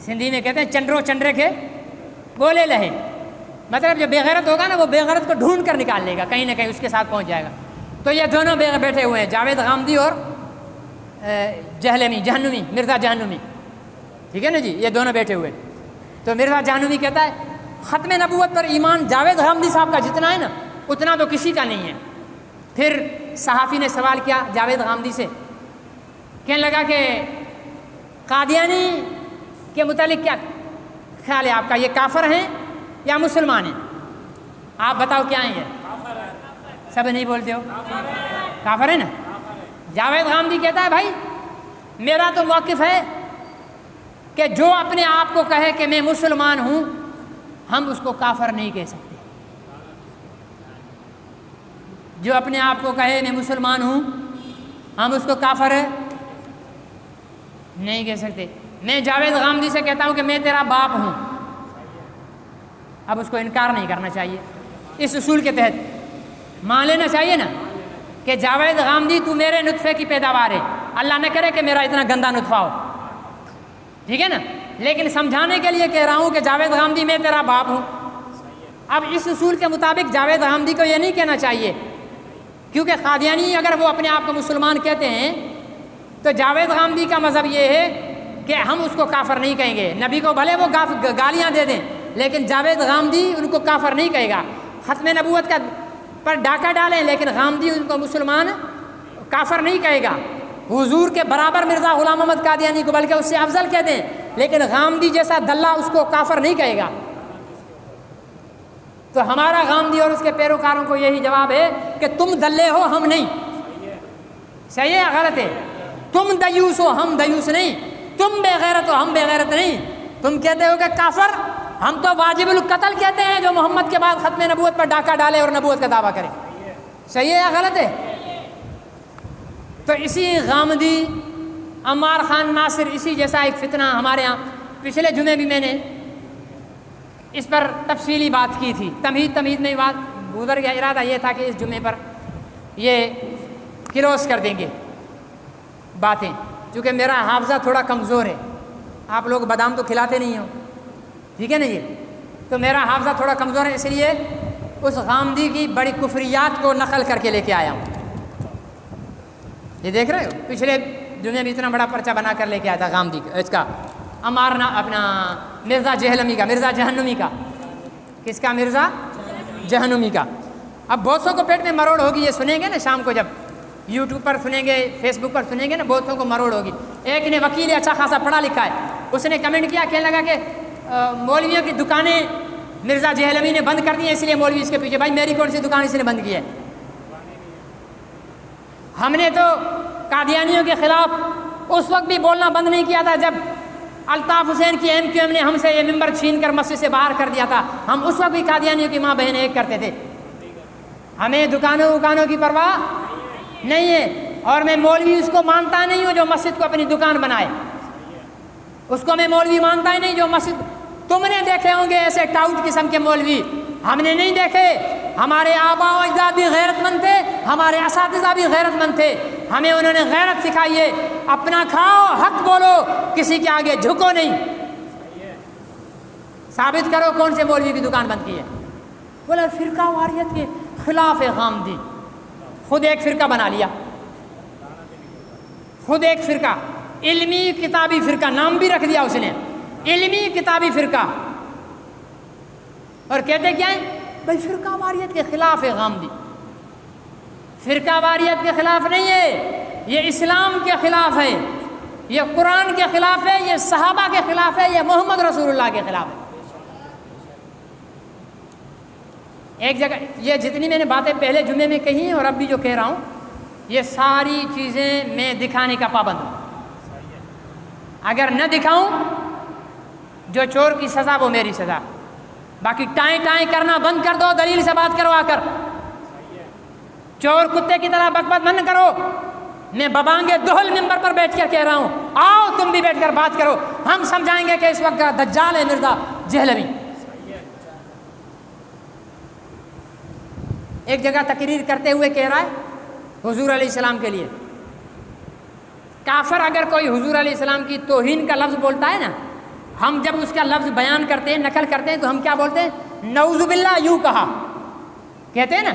سندھی میں کہتے ہیں چنڈرو چنڈرے کے گولے لہے، مطلب جو بے غیرت ہوگا نا وہ بے غیرت کو ڈھونڈ کر نکال لے گا، کہیں نہ کہیں اس کے ساتھ پہنچ جائے گا۔ تو یہ دونوں بیٹھے ہوئے ہیں، جاوید غامدی اور جہنمی مرزا جہنمی، ٹھیک ہے نا جی؟ یہ دونوں بیٹھے ہوئے۔ تو مرزا جہنمی کہتا ہے ختم نبوت پر ایمان جاوید غامدی صاحب کا جتنا ہے نا اتنا تو کسی کا نہیں ہے۔ پھر صحافی نے سوال کیا جاوید غامدی سے، کہنے لگا کہ قادیانی کے متعلق کیا خیال ہے آپ کا، یہ کافر ہیں یا مسلمان ہیں؟ آپ بتاؤ کیا ہیں؟ یہ سب نہیں بولتے ہو، کافر ہے نا؟ جاوید غامدی کہتا ہے بھائی میرا تو موقف ہے کہ جو اپنے آپ کو کہے کہ میں مسلمان ہوں ہم اس کو کافر نہیں کہہ سکتے، جو اپنے آپ کو کہے میں مسلمان ہوں ہم اس کو کافر نہیں کہہ سکتے۔ میں جاوید غامدی سے کہتا ہوں کہ میں تیرا باپ ہوں، اب اس کو انکار نہیں کرنا چاہیے، اس اصول کے تحت مان لینا چاہیے نا کہ جاوید غامدی تو میرے نطفے کی پیداوار ہے، اللہ نہ کرے کہ میرا اتنا گندا نطفہ ہو، ٹھیک ہے نا؟ لیکن سمجھانے کے لیے کہہ رہا ہوں کہ جاوید غامدی میں تیرا باپ ہوں، اب اس اصول کے مطابق جاوید غامدی کو یہ نہیں کہنا چاہیے، کیونکہ قادیانی اگر وہ اپنے آپ کو مسلمان کہتے ہیں تو جاوید غامدی کا مذہب یہ ہے کہ ہم اس کو کافر نہیں کہیں گے، نبی کو بھلے وہ گالیاں دے دیں لیکن جاوید غامدی ان کو کافر نہیں کہے گا، ختم نبوت کا پر ڈاکہ ڈالیں لیکن غامدی ان کو مسلمان کافر نہیں کہے گا، حضور کے برابر مرزا غلام احمد قادیانی کو بلکہ اس سے افضل کہہ دیں لیکن غامدی جیسا دلہ اس کو کافر نہیں کہے گا۔ تو ہمارا غامدی اور اس کے پیروکاروں کو یہی جواب ہے کہ تم دلے ہو ہم نہیں، صحیح ہے یا غلط ہے؟ تم دیوس ہو ہم دیوس نہیں، تم بے غیرت ہو ہم بے غیرت نہیں، تم کہتے ہو کہ کافر، ہم تو واجب القتل کہتے ہیں جو محمد کے بعد ختم نبوت پر ڈاکہ ڈالے اور نبوت کا دعویٰ کرے، صحیح ہے یا غلط ہے؟ تو اسی غامدی عمار خان ناصر اسی جیسا ایک فتنہ ہمارے ہاں پچھلے جمعے بھی میں نے اس پر تفصیلی بات کی تھی، تمہید میں بات گزر گیا، ارادہ یہ تھا کہ اس جمعے پر یہ کلوز کر دیں گے باتیں، چونکہ میرا حافظہ تھوڑا کمزور ہے، آپ لوگ بادام تو کھلاتے نہیں ہو، ٹھیک ہے نا، یہ تو میرا حافظہ تھوڑا کمزور ہے، اس لیے اس غامدی کی بڑی کفریات کو نقل کر کے لے کے آیا ہوں۔ یہ دیکھ رہے ہو پچھلے جمعے میں اتنا بڑا پرچہ بنا کر لے کے آیا تھا غامدی اس کا، اپنا مرزا جہلمی کا، مرزا جہنمی کا، کس کا؟ مرزا جہنمی کا۔ اب بہت سو کو پیٹ میں مروڑ ہوگی، یہ سنیں گے نا شام کو، جب یوٹیوب پر سنیں گے فیس بک پر سنیں گے نا، بہت سو کو مروڑ ہوگی۔ ایک نے وکیل اچھا خاصا پڑھا لکھا ہے، اس نے کمنٹ کیا، کہنے لگا کہ مولویوں کی دکانیں مرزا جہلمی نے بند کر دی ہیں اس لیے مولوی اس کے پیچھے۔ بھائی میری کون سی دکان اس نے بند کی ہے؟ ہم نے تو قادیانیوں کے خلاف اس وقت بھی بولنا بند نہیں کیا تھا جب الطاف حسین کی MQM نے ہم سے یہ ممبر چھین کر مسجد سے باہر کر دیا تھا، ہم اس وقت بھی قادیانیوں کی ماں بہن ایک کرتے تھے، ہمیں دکانوں کی پرواہ نہیں ہے، اور میں مولوی اس کو مانتا نہیں ہوں جو مسجد کو اپنی دکان بنائے، اس کو میں مولوی مانتا ہی نہیں جو مسجد، تم نے دیکھے ہوں گے ایسے ٹاؤٹ قسم کے مولوی، ہم نے نہیں دیکھے، ہمارے آبا و اجداد بھی غیرت مند تھے، ہمارے اساتذہ بھی غیرت مند تھے، ہمیں انہوں نے غیرت سکھائی ہے، اپنا کھاؤ حق بولو، کسی کے آگے جھکو نہیں، ثابت کرو کون سے مولوی کی دکان بند کی ہے۔ بولا فرقہ واریت کے خلاف غامدی، خود ایک فرقہ بنا لیا، خود ایک فرقہ، علمی کتابی فرقہ، نام بھی رکھ دیا اس نے، علمی کتابی فرقہ، اور کہتے کیا ہیں؟ بھائی فرقہ واریت کے خلاف ہے غامدی، فرقہ واریت کے خلاف نہیں ہے، یہ اسلام کے خلاف ہے، یہ قرآن کے خلاف ہے، یہ صحابہ کے خلاف ہے، یہ محمد رسول اللہ کے خلاف ہے۔ ایک جگہ یہ جتنی میں نے باتیں پہلے جمعے میں کہی ہیں اور اب بھی جو کہہ رہا ہوں، یہ ساری چیزیں میں دکھانے کا پابند ہوں، اگر نہ دکھاؤں جو چور کی سزا وہ میری سزا، باقی ٹائیں ٹائیں کرنا بند کر دو، دلیل سے بات کرو، آ کر چور کتے کی طرح بک بک بند کرو، میں ببانگے دہل ممبر پر بیٹھ کر کہہ رہا ہوں، آؤ تم بھی بیٹھ کر بات کرو، ہم سمجھائیں گے کہ اس وقت دجال ہے مرزا جہلمی۔ ایک جگہ تقریر کرتے ہوئے کہہ رہا ہے حضور علیہ السلام کے لیے، کافر اگر کوئی حضور علیہ السلام کی توہین کا لفظ بولتا ہے نا، ہم جب اس کا لفظ بیان کرتے ہیں، نقل کرتے ہیں، تو ہم کیا بولتے ہیں؟ نعوذ باللہ، یوں کہا کہتے ہیں نا،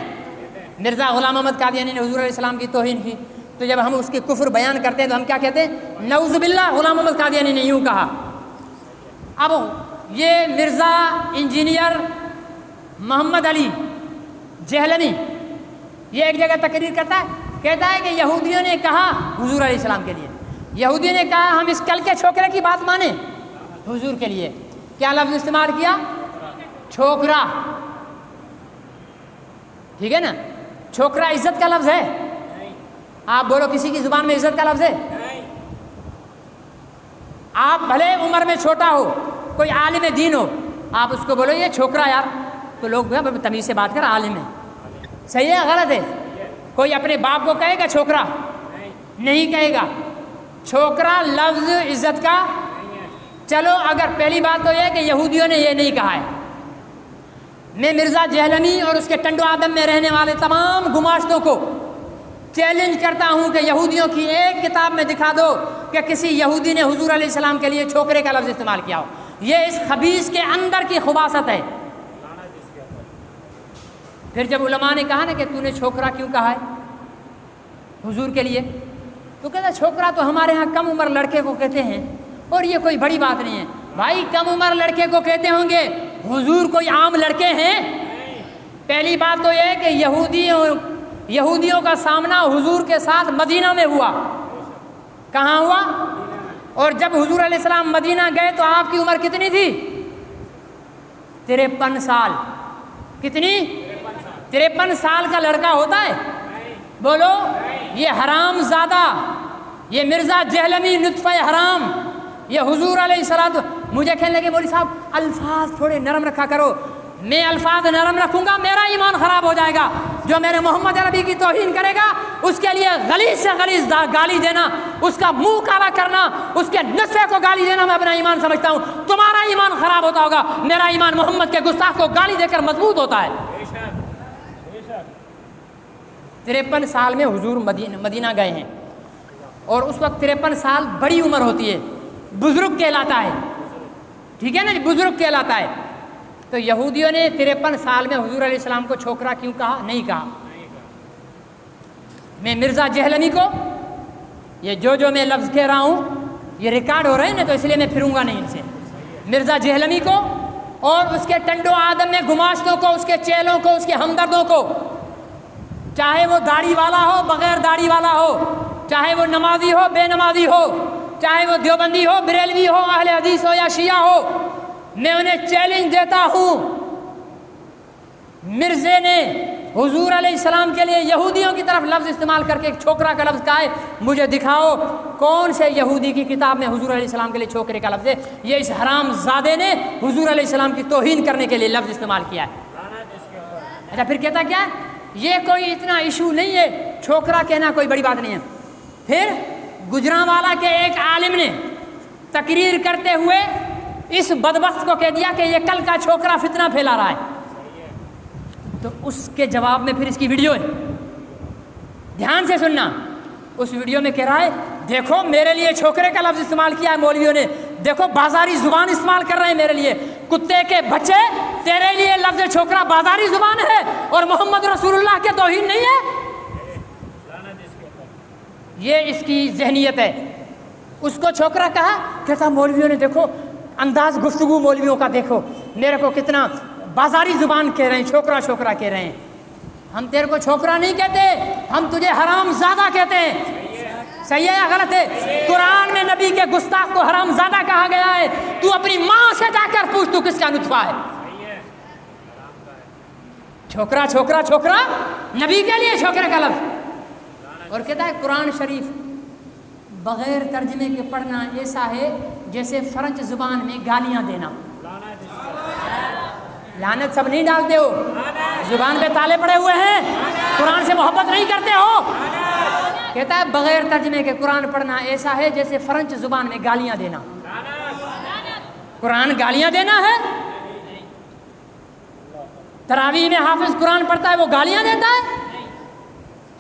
مرزا غلام احمد قادیانی نے حضور علیہ السلام کی توہین کی، تو جب ہم اس کی کفر بیان کرتے ہیں تو ہم کیا کہتے ہیں؟ نعوذ باللہ، غلام احمد قادیانی نے یوں کہا۔ اب یہ مرزا انجینئر محمد علی جہلمی یہ ایک جگہ تقریر کرتا ہے، کہتا ہے کہ یہودیوں نے کہا حضور علیہ السلام کے لیے، یہودیوں نے کہا ہم اس کل کے چھوکرے کی بات مانیں حضور کے لیے، کیا لفظ استعمال کیا؟ چھوکرا، ٹھیک ہے نا، چھوکرا عزت کا لفظ ہے؟ آپ بولو کسی کی زبان میں عزت کا لفظ ہے؟ آپ بھلے عمر میں چھوٹا ہو، کوئی عالم دین ہو، آپ اس کو بولو یہ چھوکرا یار، تو لوگ تمیز سے بات کر، عالم ہے، صحیح ہے غلط ہے؟ کوئی اپنے باپ کو کہے گا چھوکرا؟ نہیں کہے گا، چھوکرا لفظ عزت کا۔ چلو اگر پہلی بات تو یہ کہ یہودیوں نے یہ نہیں کہا ہے، میں مرزا جہلمی اور اس کے ٹنڈو آدم میں رہنے والے تمام گماشتوں کو چیلنج کرتا ہوں کہ یہودیوں کی ایک کتاب میں دکھا دو کہ کسی یہودی نے حضور علیہ السلام کے لیے چھوکرے کا لفظ استعمال کیا ہو۔ یہ اس خبیث کے اندر کی خباثت ہے، پھر جب علماء نے کہا نا کہ تو نے چھوکرا کیوں کہا ہے حضور کے لیے، تو کہتا چھوکرا تو ہمارے ہاں کم عمر لڑکے کو کہتے ہیں اور یہ کوئی بڑی بات نہیں ہے۔ بھائی کم عمر لڑکے کو کہتے ہوں گے، حضور کوئی عام لڑکے ہیں؟ پہلی بات تو یہ ہے کہ یہودیوں کا سامنا حضور کے ساتھ مدینہ میں ہوا۔ کہاں ہوا؟ اور جب حضور علیہ السلام مدینہ گئے تو آپ کی عمر کتنی تھی؟ 53 سال۔ کتنی؟ 53 سال کا لڑکا ہوتا ہے؟ بولو، یہ حرام زادہ، یہ مرزا جہلمی نطفہ حرام، یہ حضور علیہ السلام مجھے کہنے لگے مولوی صاحب الفاظ تھوڑے نرم رکھا کرو۔ میں الفاظ نرم رکھوں گا میرا ایمان خراب ہو جائے گا۔ جو میرے محمد عربی کی توہین کرے گا اس کے لیے غلیظ سے غلیظ گالی دینا، اس کا منہ کالا کرنا، اس کے نطفے کو گالی دینا میں اپنا ایمان سمجھتا ہوں۔ تمہارا ایمان خراب ہوتا ہوگا، میرا ایمان محمد کے گستاخ کو گالی دے کر مضبوط ہوتا ہے۔ 53 سال میں حضور مدینہ گئے ہیں اور اس وقت 53 سال بڑی عمر ہوتی ہے، بزرگ کہلاتا ہے، ٹھیک ہے نا جی، بزرگ کہلاتا ہے۔ تو یہودیوں نے 53 سال میں حضور علیہ السلام کو چھوکرا کیوں کہا؟ نہیں کہا۔ میں مرزا جہلمی کو یہ جو میں لفظ کہہ رہا ہوں یہ ریکارڈ ہو رہے ہیں نا، تو اس لیے میں پھروں گا نہیں ان سے۔ مرزا جہلمی کو اور اس کے ٹنڈو آدم میں گماشتوں کو، اس کے چیلوں کو، اس کے ہمدردوں کو، چاہے وہ داڑھی والا ہو بغیر داڑھی والا ہو، چاہے وہ نمازی ہو بے نمازی ہو، چاہے وہ دیوبندی ہو بریلوی ہو اہل حدیث ہو یا شیعہ ہو، میں انہیں چیلنج دیتا ہوں، مرزے نے حضور علیہ السلام کے لیے یہودیوں کی طرف لفظ استعمال کر کے ایک چھوکرا کا لفظ کہا ہے، مجھے دکھاؤ کون سے یہودی کی کتاب میں حضور علیہ السلام کے لیے چھوکرے کا لفظ ہے؟ یہ اس حرام زادے نے حضور علیہ السلام کی توہین کرنے کے لیے لفظ استعمال کیا ہے۔ اچھا پھر کہتا کیا ہے؟ یہ کوئی اتنا ایشو نہیں ہے، چھوکرا کہنا کوئی بڑی بات نہیں ہے۔ پھر گجرانوالا کے ایک عالم نے تقریر کرتے ہوئے اس بدبخت کو کہہ دیا کہ یہ کل کا چھوکرا فتنہ پھیلا رہا ہے، تو اس کے جواب میں پھر اس کی ویڈیو ہے، دھیان سے سننا۔ اس ویڈیو میں کہہ رہا ہے دیکھو میرے لیے چھوکرے کا لفظ استعمال کیا ہے مولویوں نے، دیکھو بازاری زبان استعمال کر رہے ہیں میرے لیے، کتے کے بچے تیرے لیے لفظ چھوکرا بازاری زبان ہے اور محمد رسول اللہ کے توہین نہیں ہے۔ یہ اس کی ذہنیت ہے۔ اس کو چھوکرا کہا، کہتا مولویوں نے دیکھو انداز گفتگو مولویوں کا دیکھو، میرے کو کتنا بازاری زبان کہہ رہے ہیں، چھوکرا چھوکرا کہہ رہے ہیں۔ ہم تیرے کو چھوکرا نہیں کہتے، ہم تجھے حرام زادہ کہتے ہیں۔ صحیح ہے یا غلط ہے؟ قرآن میں نبی کے گستاخ کو حرام زادہ کہا گیا ہے، تو اپنی ماں سے جا کر پوچھ تو کس کا نطفہ ہے؟ چھوکرا چھوکرا چھوکرا، نبی کے لیے چھوکرے کا لفظ۔ اور کہتا ہے قرآن شریف بغیر ترجمے کے پڑھنا ایسا ہے جیسے فرنچ زبان میں گالیاں دینا۔ لعنت سب نہیں ڈالتے ہو، زبان پہ تالے پڑے ہوئے ہیں، قرآن سے محبت نہیں کرتے ہو۔ کہتا ہے بغیر ترجمے کے قرآن پڑھنا ایسا ہے جیسے فرنچ زبان میں گالیاں دینا۔ قرآن گالیاں دینا ہے؟ تراویح میں حافظ قرآن پڑھتا ہے وہ گالیاں دیتا ہے؟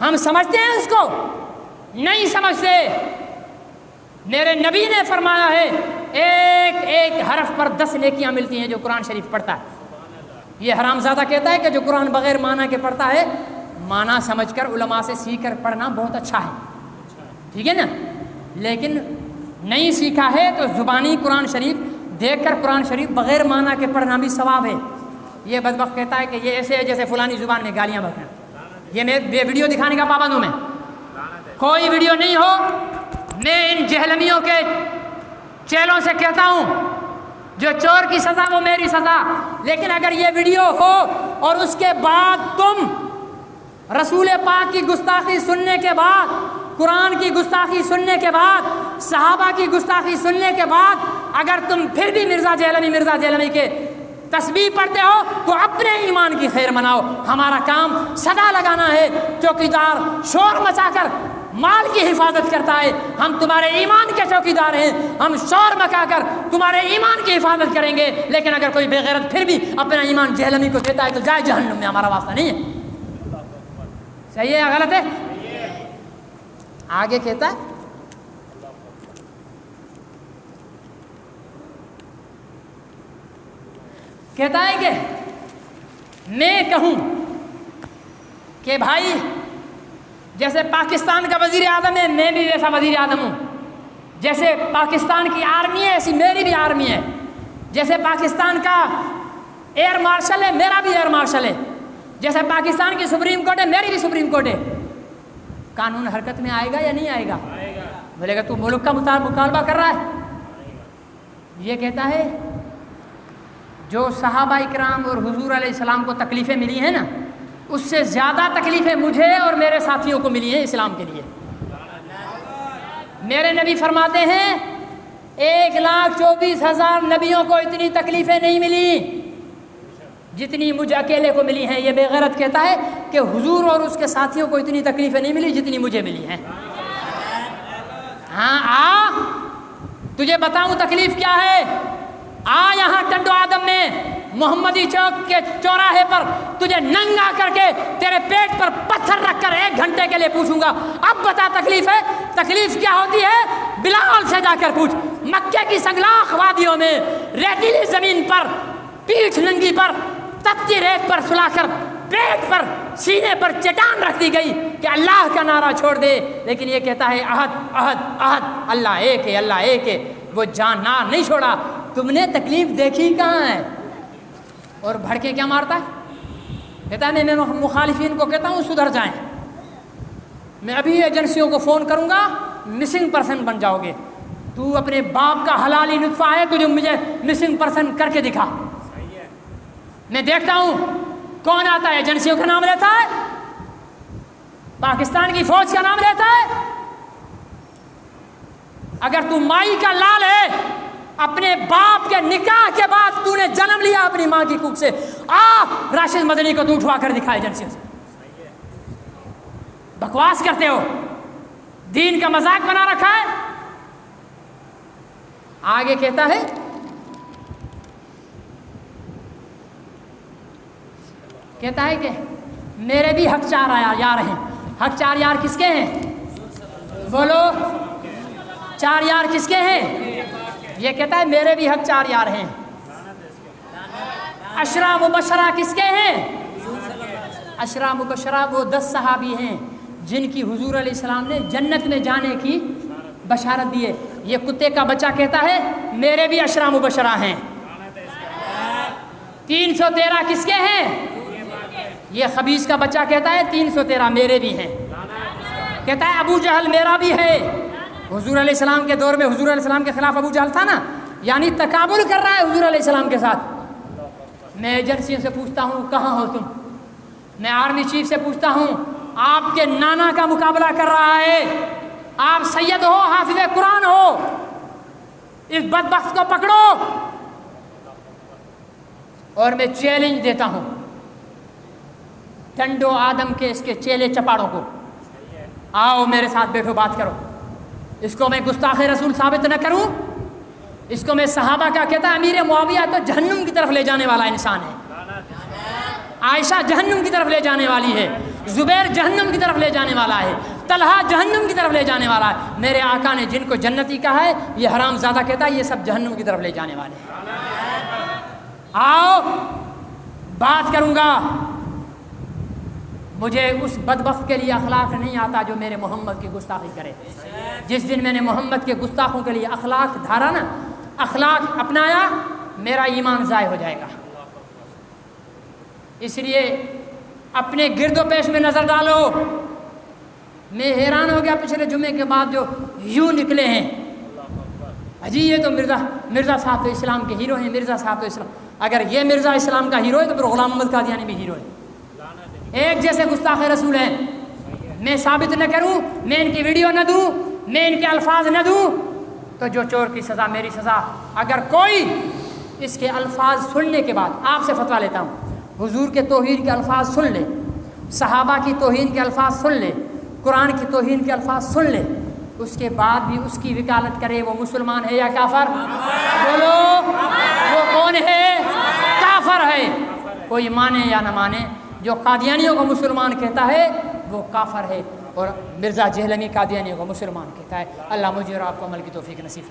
ہم سمجھتے ہیں اس کو؟ نہیں سمجھتے۔ میرے نبی نے فرمایا ہے ایک ایک حرف پر 10 نیکیاں ملتی ہیں جو قرآن شریف پڑھتا ہے۔ یہ حرامزادہ کہتا ہے کہ جو قرآن بغیر معنی کے پڑھتا ہے، معنی سمجھ کر علماء سے سیکھ کر پڑھنا بہت اچھا ہے، ٹھیک ہے نا، لیکن نہیں سیکھا ہے تو زبانی قرآن شریف دیکھ کر قرآن شریف بغیر معنی کے پڑھنا بھی ثواب ہے۔ یہ بدبخت کہتا ہے کہ یہ ایسے ہے جیسے فلانی زبان میں گالیاں بکنا۔ یہ میں ویڈیو دکھانے کا پابند ہوں، میں کوئی ویڈیو نہیں ہو، میں ان جہلمیوں کے چیلوں سے کہتا ہوں جو چور کی سزا وہ میری سزا، لیکن اگر یہ ویڈیو ہو اور اس کے بعد تم رسول پاک کی گستاخی سننے کے بعد، قرآن کی گستاخی سننے کے بعد، صحابہ کی گستاخی سننے کے بعد اگر تم پھر بھی مرزا جہلمی کے تسبیح پڑھتے ہو تو اپنے ایمان کی خیر مناؤ۔ ہمارا کام صدا لگانا ہے، چوکیدار شور مچا کر مال کی حفاظت کرتا ہے، ہم تمہارے ایمان کے چوکیدار ہیں، ہم شور مچا کر تمہارے ایمان کی حفاظت کریں گے، لیکن اگر کوئی بے غیرت پھر بھی اپنا ایمان جہلمی کو دیتا ہے تو جائے جہنم میں، ہمارا واسطہ نہیں ہے۔ صحیح ہے یا غلط ہے؟ آگے کہتا ہے کہ میں کہوں کہ بھائی جیسے پاکستان کا وزیر اعظم ہے میں بھی ویسا وزیر اعظم ہوں، جیسے پاکستان کی آرمی ہے ایسی میری بھی آرمی ہے، جیسے پاکستان کا ایئر مارشل ہے میرا بھی ایئر مارشل ہے، جیسے پاکستان کی سپریم کورٹ ہے میری بھی سپریم کورٹ ہے۔ قانون حرکت میں آئے گا یا نہیں آئے گا؟ بولے گا تو ملک کا مطالبہ کر رہا ہے۔ یہ کہتا ہے جو صحابہ کرام اور حضور علیہ السلام کو تکلیفیں ملی ہیں نا، اس سے زیادہ تکلیفیں مجھے اور میرے ساتھیوں کو ملی ہیں اسلام کے لیے۔ میرے نبی فرماتے ہیں 1,24,000 نبیوں کو اتنی تکلیفیں نہیں ملی جتنی مجھے اکیلے کو ملی ہیں۔ یہ بے غیرت کہتا ہے کہ حضور اور اس کے ساتھیوں کو اتنی تکلیفیں نہیں ملی جتنی مجھے ملی ہیں۔ ہاں آ تجھے بتاؤں تکلیف کیا ہے، آ یہاں ٹنڈو آدم میں محمدی چوک کے چوراہے پر تجھے ننگا کر کے تیرے پیٹ پر پتھر رکھ کر 1 گھنٹے کے لیے پوچھوں گا اب بتا تکلیف ہے، تکلیف کیا ہوتی ہے؟ بلال سے جا کر پوچھ، مکے کی سنگلاخ وادیوں میں ریتیلی زمین پر پیٹھ ننگی پر تپتی ریت پر سلا کر پیٹ پر سینے پر چٹان رکھ دی گئی کہ اللہ کا نعرہ چھوڑ دے، لیکن یہ کہتا ہے احد احد احد، اللہ ایک ہے اللہ ایک ہے، وہ جان نار نہیں چھوڑا۔ تم نے تکلیف دیکھی کہاں ہے؟ اور بھڑکے کیا مارتا ہے؟ کہتا ہے میں مخالفین کو کہتا ہوں سدھر جائیں، میں ابھی ایجنسیوں کو فون کروں گا مسنگ پرسن بن جاؤ گے، تو اپنے باپ کا حلالی نطفہ ہے تجھے مجھے مسنگ پرسن کر کے دکھا، میں دیکھتا ہوں کون آتا ہے۔ ایجنسیوں کا نام لیتا ہے، پاکستان کی فوج کا نام لیتا ہے۔ اگر تو مائی کا لال ہے، اپنے باپ کے نکاح کے بعد تو نے جنم لیا اپنی ماں کی کوکھ سے، راشد مدنی کو تو اٹھوا کر دکھا ایجنسیوں سے۔ بکواس کرتے ہو، دین کا مذاق بنا رکھا ہے۔ آگے کہتا ہے کہ میرے بھی حق 4 یار ہیں۔ حق 4 یار کس کے ہیں؟ بولو 4 یار کس کے ہیں؟ یہ کہتا ہے میرے بھی حق 4 یار ہیں۔ عشرہ مبشرہ کس کے ہیں؟ عشرہ مبشرہ وہ 10 صحابی ہیں جن کی حضور علیہ السلام نے جنت میں جانے کی بشارت دی ہے۔ یہ کتے کا بچہ کہتا ہے میرے بھی عشرہ مبشرہ ہیں۔ 313 کس کے ہیں؟ یہ خبیث کا بچہ کہتا ہے 313 میرے بھی ہیں۔ کہتا ہے ابو جہل میرا بھی ہے۔ حضور علیہ السلام کے دور میں حضور علیہ السلام کے خلاف ابو جہل تھا نا، یعنی تقابل کر رہا ہے حضور علیہ السلام کے ساتھ۔ میں ایجنسیوں سے پوچھتا ہوں کہاں ہو تم، میں آرمی چیف سے پوچھتا ہوں آپ کے نانا کا مقابلہ کر رہا ہے، آپ سید ہو حافظ قرآن ہو، اس بدبخت کو پکڑو۔ اور میں چیلنج دیتا ہوں ٹنڈو آدم کے اس کے چیلے چپاڑوں کو، آؤ میرے ساتھ بیٹھو بات کرو۔ اس کو میں گستاخ رسول ثابت نہ کروں، اس کو میں صحابہ کا کہتا امیر معاویہ تو جہنم کی طرف لے جانے والا انسان ہے، عائشہ جہنم کی طرف لے جانے والی ہے، زبیر جہنم کی طرف لے جانے والا ہے، طلحہ جہنم کی طرف لے جانے والا ہے۔ میرے آقا نے جن کو جنتی کہا ہے یہ حرام زادہ کہتا ہے یہ سب جہنم کی طرف لے جانے والے ہیں۔ آؤ بات کروں گا۔ مجھے اس بدبخت کے لیے اخلاق نہیں آتا جو میرے محمد کی گستاخی کرے۔ جس دن میں نے محمد کے گستاخوں کے لیے اخلاق دھارا نا، اخلاق اپنایا، میرا ایمان ضائع ہو جائے گا۔ اس لیے اپنے گرد و پیش میں نظر ڈالو۔ میں حیران ہو گیا پچھلے جمعے کے بعد جو یوں نکلے ہیں، اجی یہ تو مرزا صاحب تو اسلام کے ہیرو ہیں، مرزا صاحب تو اسلام، اگر یہ مرزا اسلام کا ہیرو ہے تو پھر غلام محمد قادیانی بھی ہیرو ہے۔ ایک جیسے گستاخ رسول ہیں، میں ثابت نہ کروں، میں ان کی ویڈیو نہ دوں، میں ان کے الفاظ نہ دوں تو جو چور کی سزا میری سزا۔ اگر کوئی اس کے الفاظ سننے کے بعد، آپ سے فتویٰ لیتا ہوں، حضور کے توہین کے الفاظ سن لے، صحابہ کی توہین کے الفاظ سن لے، قرآن کی توہین کے الفاظ سن لے، اس کے بعد بھی اس کی وکالت کرے، وہ مسلمان ہے یا کافر؟ بولو وہ کون ہے؟ کافر ہے۔ کوئی مانے یا نہ مانے، جو قادیانیوں کو مسلمان کہتا ہے وہ کافر ہے، اور مرزا جہلمی قادیانیوں کو مسلمان کہتا ہے۔ اللہ مجھے اور آپ کو عمل کی توفیق نصیب فرمائے۔